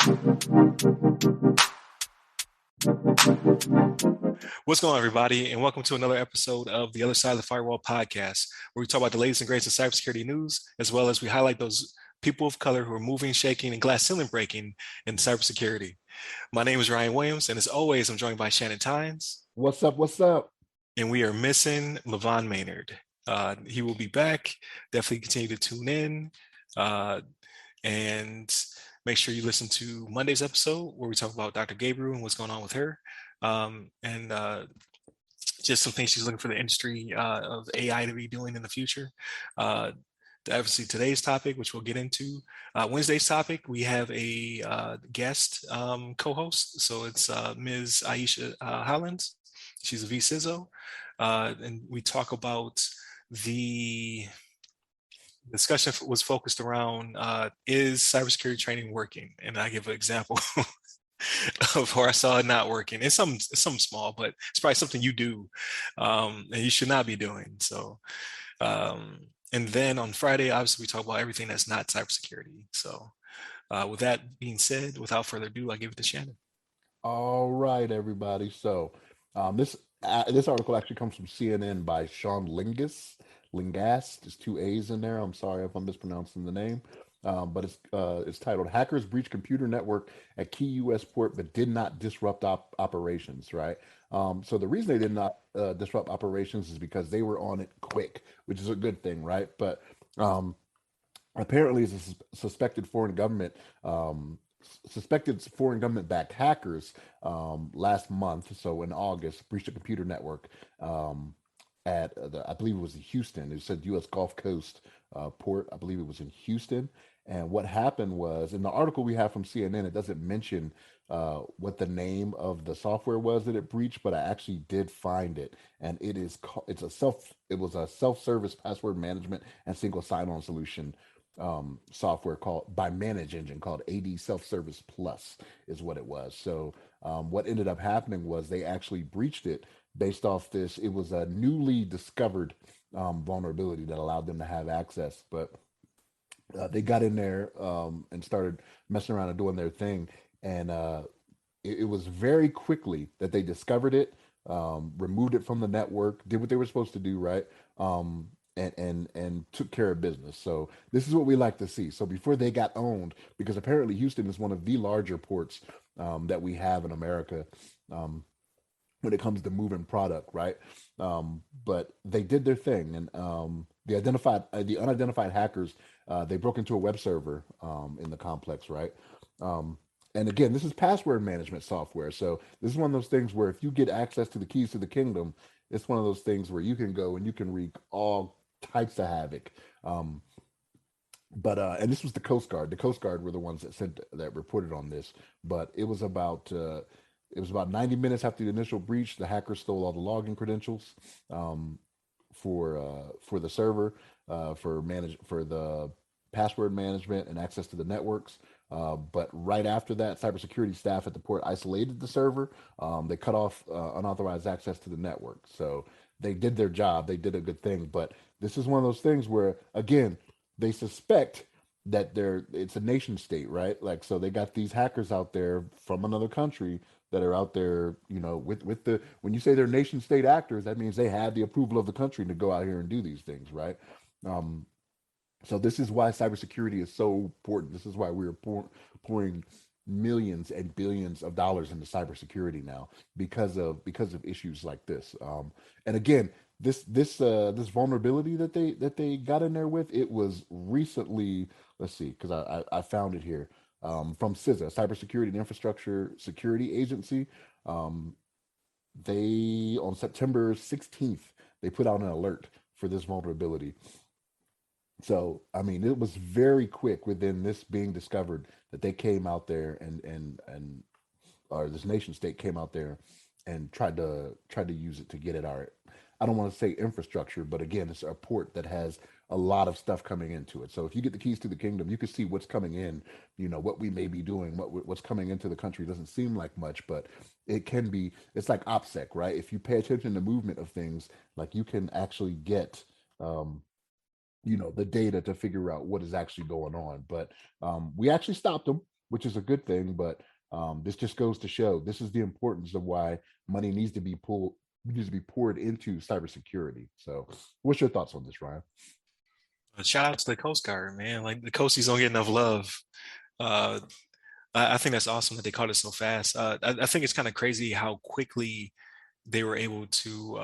What's going on, everybody, and welcome to another episode of the Other Side of the Firewall podcast, where we talk about the latest and greatest in cybersecurity news, as well as we highlight those people of color who are moving, shaking, and glass ceiling breaking in cybersecurity. My name is Ryan Williams, and as always, I'm joined by Shannon Tynes, What's up? What's up? and we are missing Levon Maynard. He will be back. Definitely continue to tune in, uh, and make sure you listen to Monday's episode where we talk about Dr. Gabriel and what's going on with her. And just some things she's looking for the industry of AI to be doing in the future. Uh, Obviously, today's topic, which we'll get into, Wednesday's topic, we have a guest co-host. So it's Ms. Aisha Hollins. She's a VCISO. And we talk about the discussion was focused around is cybersecurity training working? And I give an example of where I saw it not working. It's some small, but it's probably something you do and you should not be doing. So, and then on Friday, obviously, we talk about everything that's not cybersecurity. So, with that being said, without further ado, I give it to Shannon. All right, everybody. So this article actually comes from CNN by Sean Lingas. There's two A's in there. I'm sorry if I'm mispronouncing the name, but it's titled "Hackers Breach Computer Network at Key U.S. Port but Did Not Disrupt Operations." Right. So the reason they did not disrupt operations is because they were on it quick, which is a good thing, right? But um, apparently, it's a suspected foreign government-backed hackers last month, so in August, breached a computer network I believe it was in Houston. It said U.S. Gulf Coast port. I believe it was in Houston. And what happened was, in the article we have from CNN, it doesn't mention what the name of the software was that it breached, but I actually did find it, and it was a self-service password management and single sign-on solution software called by Manage Engine called AD Self Service Plus is what it was. So what ended up happening was they actually breached it based off this. It was a newly discovered vulnerability that allowed them to have access, but they got in there and started messing around and doing their thing, and it was very quickly that they discovered it, removed it from the network, did what they were supposed to do, right? And took care of business. So this is what we like to see. So before they got owned, because apparently Houston is one of the larger ports that we have in America um, when it comes to moving product, right? But they did their thing, and the unidentified hackers, they broke into a web server in the complex, right? Um, and again, this is password management software. So this is one of those things where if you get access to the keys to the kingdom, it's one of those things where you can go and you can wreak all types of havoc. Um, but and this was the Coast Guard. The Coast Guard were the ones that reported on this. But it was about 90 minutes after the initial breach. The hackers stole all the login credentials um, for the server, for the password management and access to the networks. But right after that, cybersecurity staff at the port isolated the server. They cut off unauthorized access to the network. So they did their job. They did a good thing. But this is one of those things where, again, they suspect that it's a nation state, right? Like, so they got these hackers out there from another country that are out there, with the when you say they're nation state actors, that means they have the approval of the country to go out here and do these things, right? Um, so this is why cybersecurity is so important. This is why we're pouring millions and billions of dollars into cybersecurity now because of issues like this. And again, this vulnerability that they got in there with, it was recently. Let's see, because I found it here from CISA, Cybersecurity and Infrastructure Security Agency. Um, they on September 16th they put out an alert for this vulnerability. So, I mean, it was very quick within this being discovered that they came out there and or this nation state came out there and tried to use it to get at our, I don't want to say infrastructure, but again, it's a port that has a lot of stuff coming into it. So if you get the keys to the kingdom, you can see what's coming in, what we may be doing, what's coming into the country doesn't seem like much, but it can be, it's like OPSEC, right? If you pay attention to movement of things, like you can actually get um the data to figure out what is actually going on. But we actually stopped them. which is a good thing. But this just goes to show this is the importance of why money needs to be poured into cybersecurity. So, what's your thoughts on this, Ryan? Shout out to the Coast Guard, man. Like the coasties don't get enough love. Uh, I think that's awesome that they caught it so fast. I think it's kind of crazy how quickly they were able to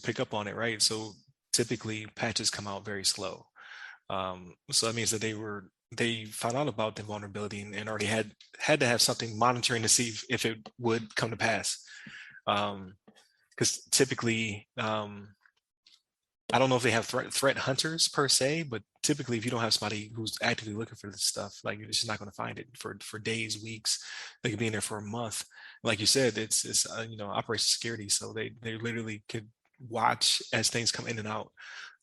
pick up on it, right? So typically patches come out very slow. So that means that they found out about the vulnerability and already had to have something monitoring to see if it would come to pass. Because typically, I don't know if they have threat hunters per se, but typically, if you don't have somebody who's actively looking for this stuff, like you're just not going to find it for days, weeks. They could be in there for a month. Like you said, it's operation security, so they literally could watch as things come in and out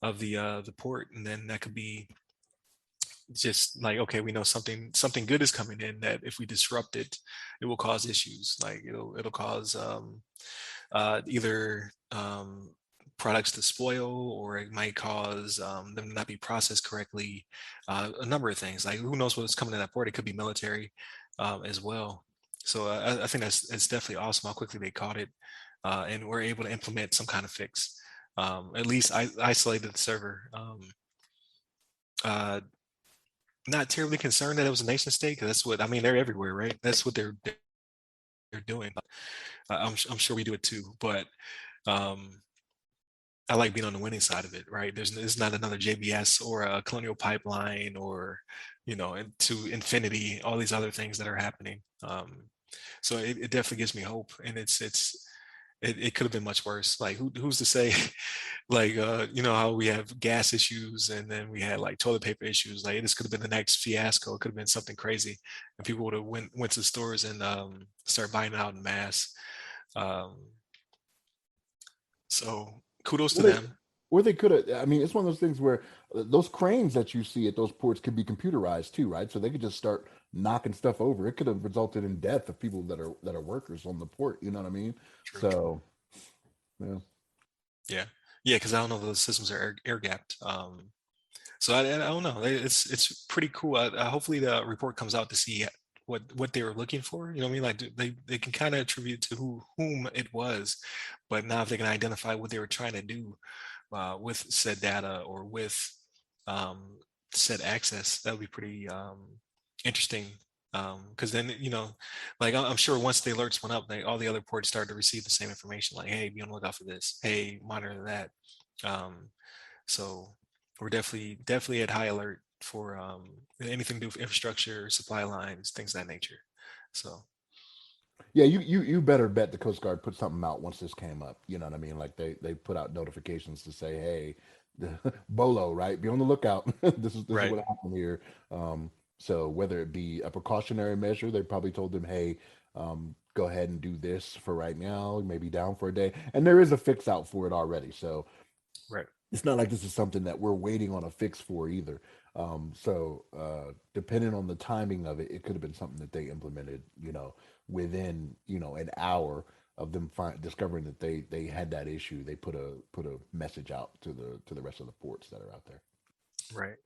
of the port, and then that could be just like, okay, we know something good is coming in, that if we disrupt it, it will cause issues. Like it'll cause either products to spoil, or it might cause them to not be processed correctly. A number of things. Like who knows what's coming in that port? It could be military as well. So I think it's definitely awesome how quickly they caught it, and we're able to implement some kind of fix. At least I isolated the server. Uh, Not terribly concerned that it was a nation state, because that's what I mean. They're everywhere, right? That's what they're doing. I'm sure we do it too, but um, I like being on the winning side of it, right? There's not another JBS or a Colonial Pipeline, or to infinity, all these other things that are happening. So it definitely gives me hope, and it could have been much worse. Like who's to say? Like how we have gas issues, and then we had like toilet paper issues. Like this could have been the next fiasco. It could have been something crazy, and people would have went to stores and start buying it out in mass. Um, so kudos to Well, they them. or they could have. I mean, it's one of those things where those cranes that you see at those ports could be computerized too, right? So they could just start knocking stuff over. It could have resulted in death of people that are workers on the port. You know what I mean? True. So yeah. Yeah, yeah, because I don't know if those systems are air gapped. So I don't know. It's pretty cool. Hopefully the report comes out to see what they were looking for. You know what I mean? Like they can kind of attribute to whom it was, but now if they can identify what they were trying to do with said data, or with um, said access, that would be pretty interesting. Because then like I'm sure once the alerts went up, all the other ports started to receive the same information. Like, hey, be on the lookout for this. Hey, monitor that. Um, so we're definitely at high alert for anything to do with infrastructure, supply lines, things of that nature. So Yeah, you better bet the Coast Guard put something out once this came up. You know what I mean? Like they put out notifications to say, hey, Bolo, right? Be on the lookout. This is right, what happened here. So whether it be a precautionary measure, they probably told them, hey, go ahead and do this for right now, maybe down for a day. And there is a fix out for it already. So right, it's not like this is something that we're waiting on a fix for either. Depending on the timing of it, it could have been something that they implemented, within an hour of them discovering that they had that issue. They put a message out to the rest of the ports that are out there. right.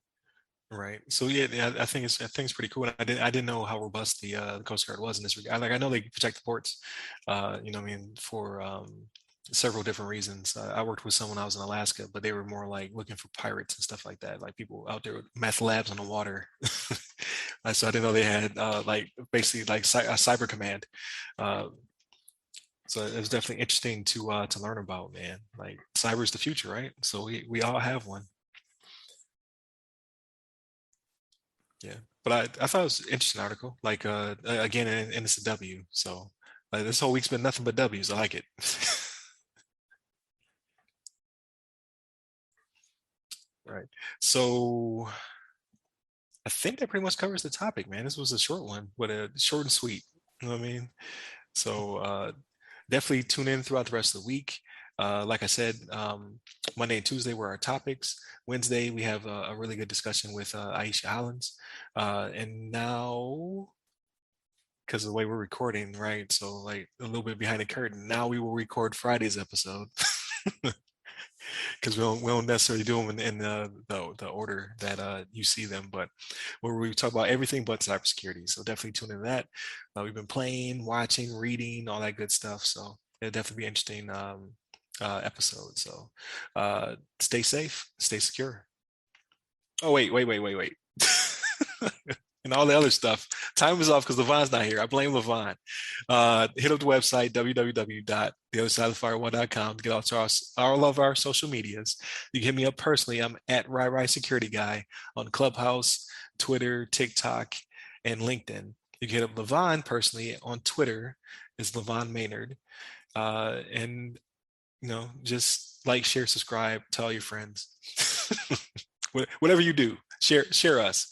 Right. So yeah, I think it's pretty cool. And I didn't know how robust the Coast Guard was in this regard. Like I know they protect the ports, I mean, for several different reasons. I worked with someone, I was in Alaska, but they were more like looking for pirates and stuff like that, like people out there with meth labs on the water. So I didn't know they had like basically like a cyber command. Uh, so it was definitely interesting to learn about, man. Like cyber is the future, right? So we all have one. Yeah, but I thought it was an interesting article. Like again, and it's a W. So like this whole week's been nothing but W's. I like it. Right. So I think that pretty much covers the topic, man. This was a short one, but short and sweet. You know what I mean? So definitely tune in throughout the rest of the week. Like I said, Monday and Tuesday were our topics. Wednesday, we have a really good discussion with Aisha Hollins. And now, because of the way we're recording, right? So like a little bit behind the curtain. Now we will record Friday's episode. because we don't necessarily do them in the order that you see them, but where we talk about everything but cybersecurity. So definitely tune into that. We've been playing, watching, reading, all that good stuff. So it'll definitely be an interesting episode. So stay safe, stay secure. Oh wait. And all the other stuff. Time is off because Levon's not here. I blame Levon. Hit up the website, www.theothersideofthefire1.com to get all of our social medias. You can hit me up personally. I'm at RyRy Security Guy on Clubhouse, Twitter, TikTok, and LinkedIn. You can hit up Levon personally on Twitter. It's Levon Maynard. And just like, share, subscribe, tell your friends. Whatever you do, share us.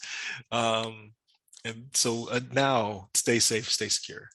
Um, and so now, stay safe, stay secure.